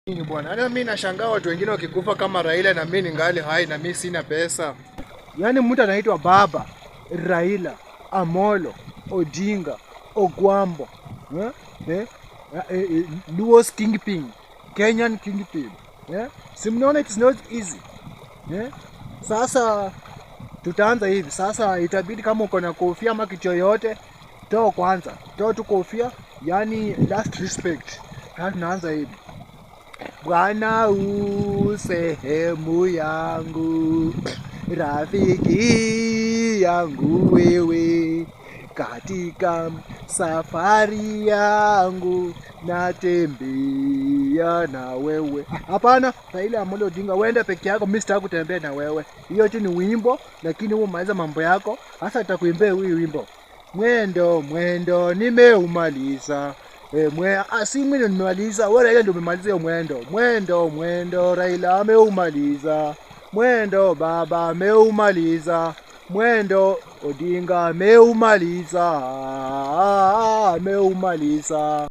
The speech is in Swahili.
Nini bwana? Hata mimi nashangaa watu wengine wakikufa kama Raila na mimi ningali hai na mimi sina pesa. Yaani mtu anaitwa Baba Raila Amolo Odinga Ogwambo. Luo's Kingpin, Kenyan Kingpin. Si mnaona it's not easy. Sasa tutaanza hivi. Sasa itabidi kama uko na kofia ama kitu yoyote, toa kwanza. Toa tu kofia, yani last respect. Tunaanza hivi. Bwana u sehemu yangu, rafiki yangu wewe, katika safari yangu natembea na wewe. Hapana, Raila Amolo Odinga, uende peke yako, mimi sitaki kutembea na wewe. Hiyo tu ni wimbo, lakini wewe umaliza mambo yako. Sasa nitakuimbia huu wimbo. Mwendo mwendo nimeumaliza. Si mimi ndo nimemaliza, wewe Raila ndo umemaliza hiyo mwendo. Mwendo mwendo Raila ameumaliza. Mwendo baba ameumaliza. Mwendo Odinga ameumaliza. Ameumaliza.